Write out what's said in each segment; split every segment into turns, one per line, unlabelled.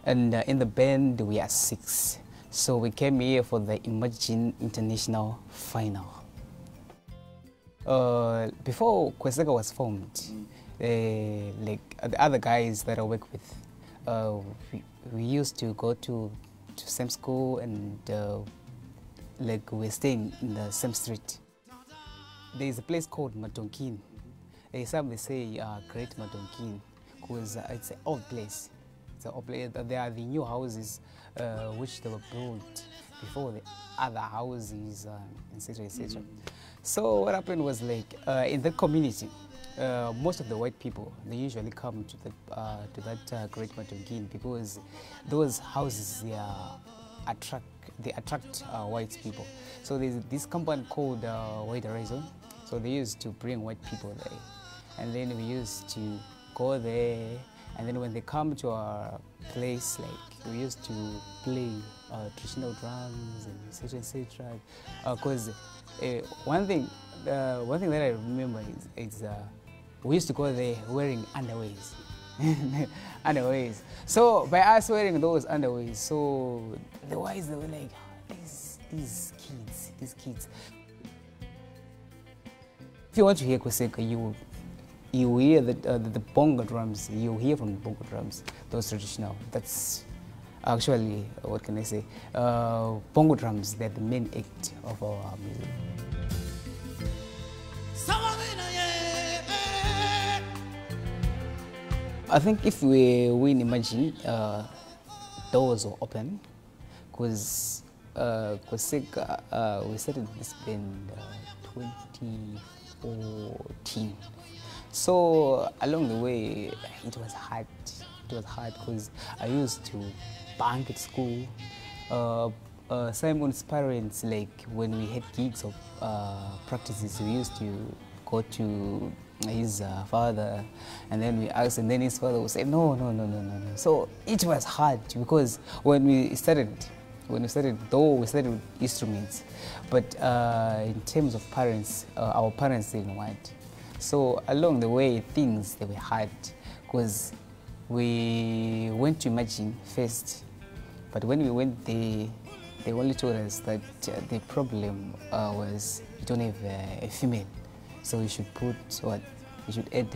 And in the band, we are 6. So we came here for the Imagine International Final. Before Kweseka was formed, like the other guys that I work with, we used to go to same school, and like we're staying in the same street. There is a place called Madonkin. Some they say Great Madonkin, because it's an old place. It's an old place. There are the new houses which they were built before the other houses, etc., etc. So what happened was, like in that community, most of the white people, they usually come to that Great Madonkin, because those houses they attract white people. So there's this company called White Horizon. So they used to bring white people there, and then we used to go there. And then when they come to our place, like we used to play traditional drums and etc., etc. Because one thing that I remember is we used to go there wearing underwears. Underwears. So by us wearing those underwears, so the whites, they were like, these kids. If you want to hear Kweseka, you hear the bongo drums. You hear from the bongo drums, those traditional. That's actually, what can I say? Bongo drums. They're the main act of our music. I think if we win Imagine, doors will open, because Kweseka, we started this band 2014. So along the way, it was hard. It was hard because I used to bunk at school. Simon's parents, like when we had gigs of practices, we used to go to his father, and then we asked, and then his father would say, no. So it was hard, because when we started, though we started with instruments, but in terms of parents, our parents didn't want. So along the way, things, they were hard, because we went to Imagine first, but when we went there, they only told us that the problem was you don't have a female, so you should put what? You should add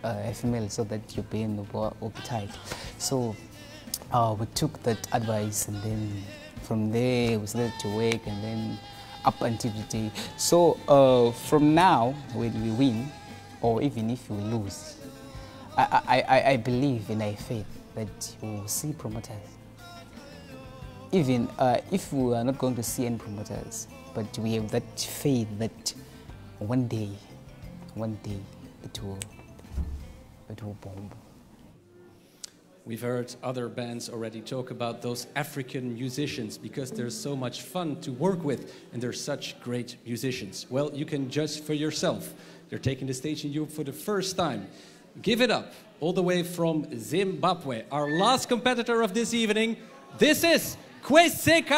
a female so that your band will be tight. So we took that advice, and then from there we started to work, and then up until today. So from now, when we win, or even if we lose, I believe and I faith that we will see promoters. Even if we are not going to see any promoters, but we have that faith that one day it will bomb.
We've heard other bands already talk about those African musicians, because they're so much fun to work with and they're such great musicians. Well, you can judge for yourself. They're taking the stage in Europe for the first time. Give it up, all the way from Zimbabwe. Our last competitor of this evening, this is Kweseka!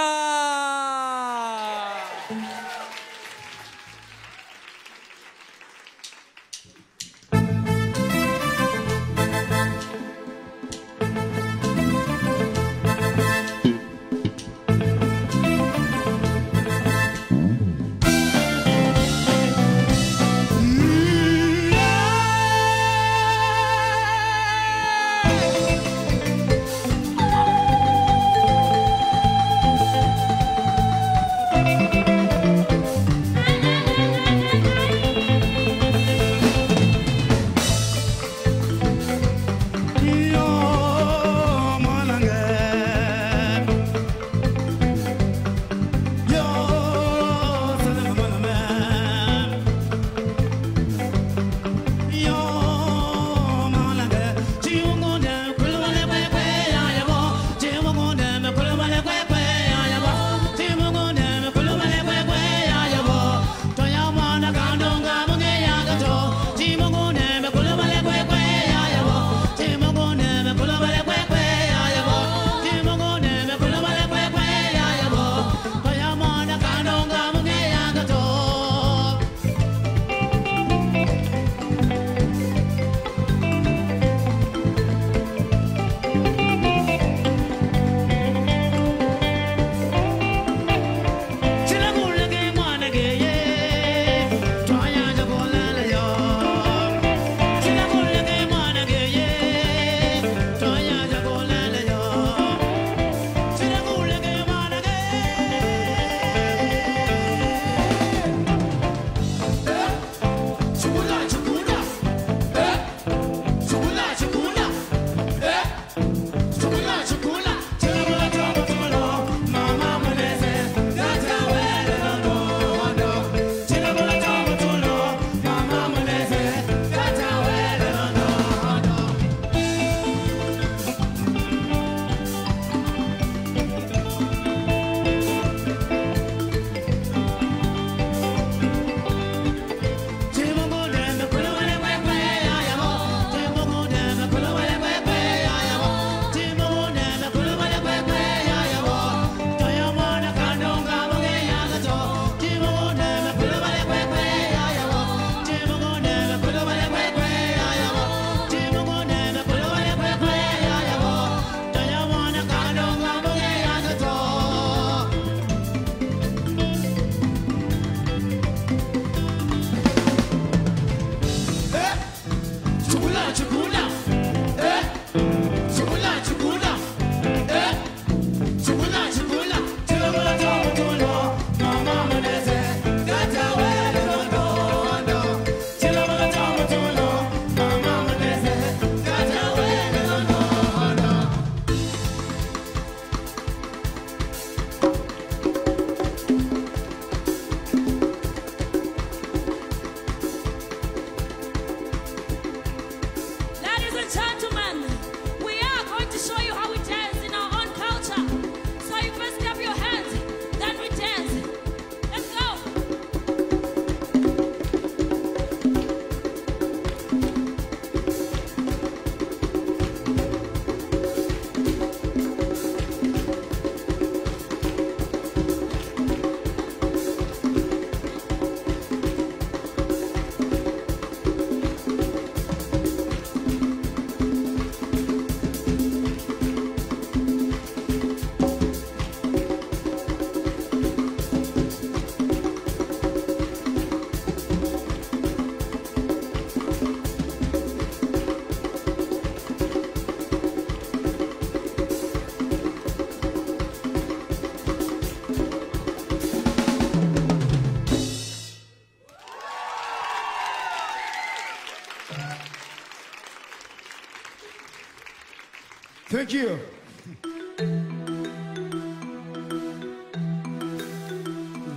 Thank you.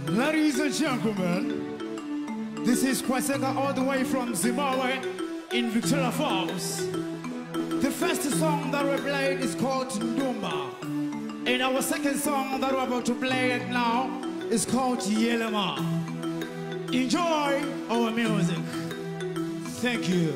Ladies and gentlemen, this is Kweseka all the way from Zimbabwe in Victoria Falls. The first song that we played is called Ndumba. And our second song that we're about to play now is called Yelema. Enjoy our music. Thank you.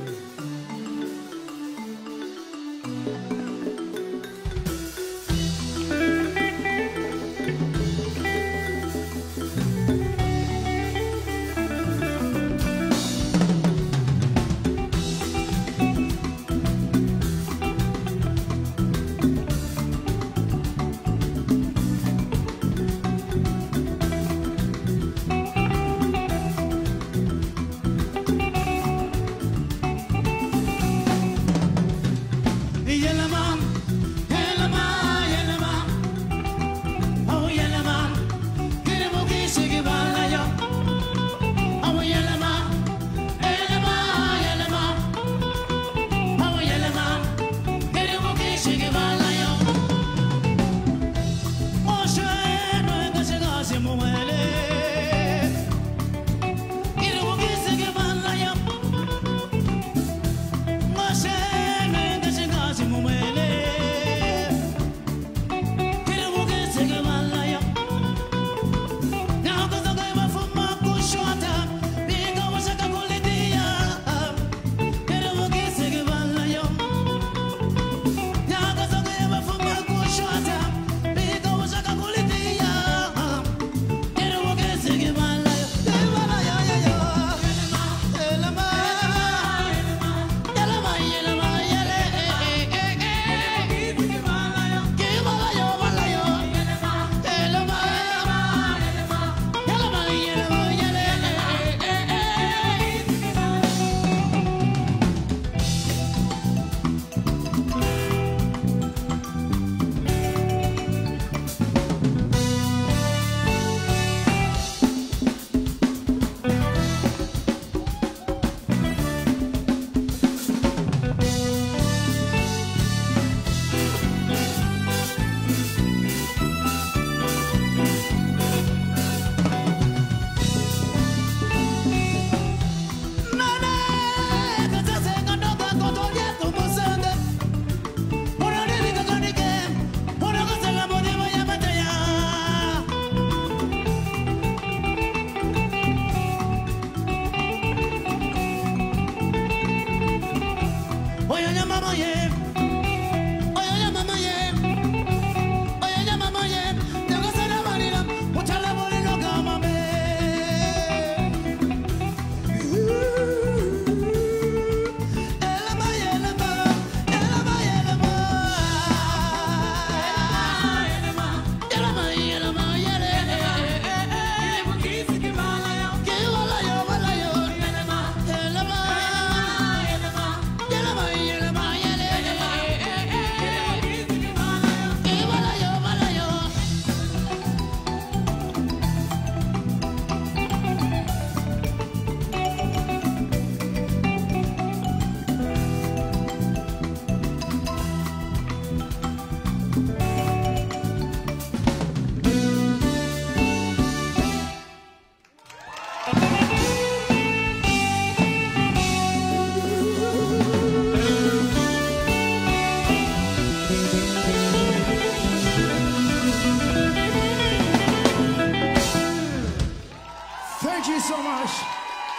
Thank you so much.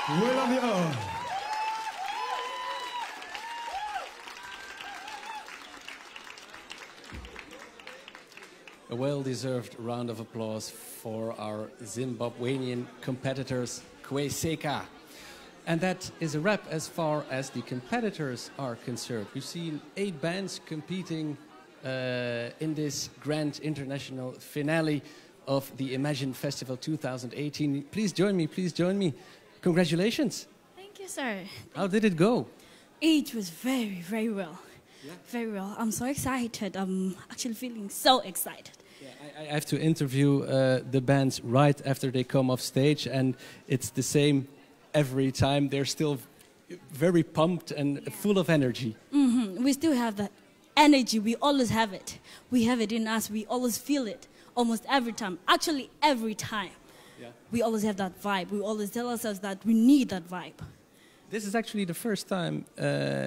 We love you all.
A well-deserved round of applause for our Zimbabwean competitors, Kweseka. And that is a wrap as far as the competitors are concerned. We've seen 8 bands competing in this grand international finale of the Imagine Festival 2018. Please join me, please join me. Congratulations.
Thank you, sir.
How did it go?
It was very, very well. Yeah. Very well. I'm so excited. I'm actually feeling so excited.
Yeah, I have to interview the bands right after they come off stage, and it's the same every time. They're still very pumped and full of energy.
Mm-hmm. We still have that energy, we always have it. We have it in us. We always feel it almost every time. Actually, every time. Yeah. We always have that vibe. We always tell ourselves that we need that vibe.
This is actually the first time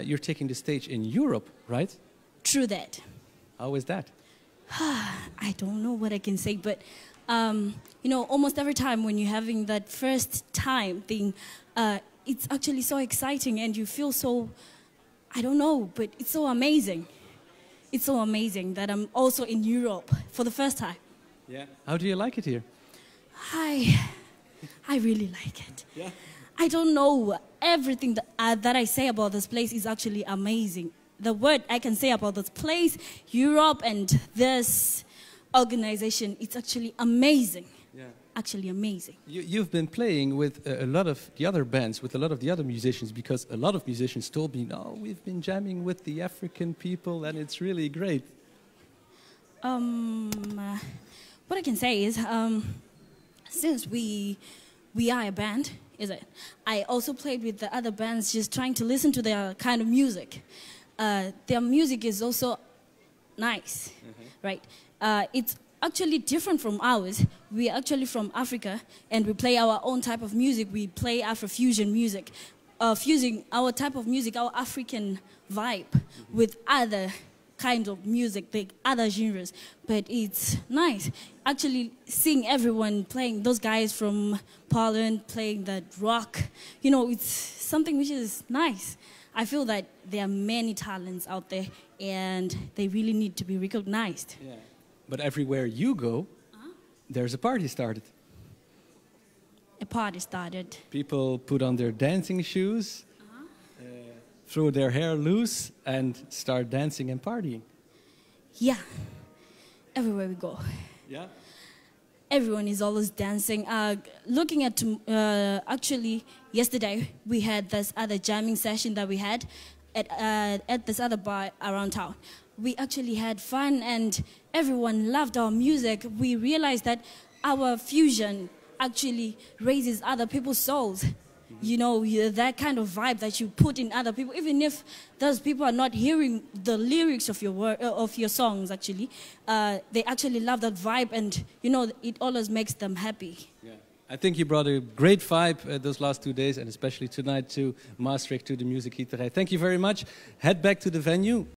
you're taking the stage in Europe, right?
True that.
How is that?
I don't know what I can say, but you know, almost every time when you're having that first time thing, it's actually so exciting and you feel so, I don't know, but it's so amazing. It's so amazing that I'm also in Europe for the first time.
Yeah. How do you like it here?
I really like it.
Yeah.
I don't know, everything that I say about this place is actually amazing. The word I can say about this place, Europe, and this organization, it's actually amazing. Yeah. Actually amazing.
You've been playing with a lot of the other bands, with a lot of the other musicians, because a lot of musicians told me, no, we've been jamming with the African people and it's really great.
What I can say is, since we are a band, is it? I also played with the other bands, just trying to listen to their kind of music. Their music is also nice, right? It's actually different from ours. We're actually from Africa, and we play our own type of music. We play Afrofusion music, fusing our type of music, our African vibe, with other kind of music, the other genres. But it's nice. Actually, seeing everyone playing, those guys from Poland playing that rock, you know, it's something which is nice. I feel that there are many talents out there, and they really need to be recognized.
Yeah. But everywhere you go, there's a party started.
A party started.
People put on their dancing shoes, throw their hair loose, and start dancing and partying.
Yeah, everywhere we go.
Yeah.
Everyone is always dancing. Looking at, actually, yesterday we had this other jamming session that we had at this other bar around town. We actually had fun and everyone loved our music. We realized that our fusion actually raises other people's souls. You know, that kind of vibe that you put in other people, even if those people are not hearing the lyrics of your songs, actually, they actually love that vibe, and you know, it always makes them happy.
Yeah. I think you brought a great vibe those last 2 days, and especially tonight to Maastricht, to the Music Eatery. Thank you very much. Head back to the venue.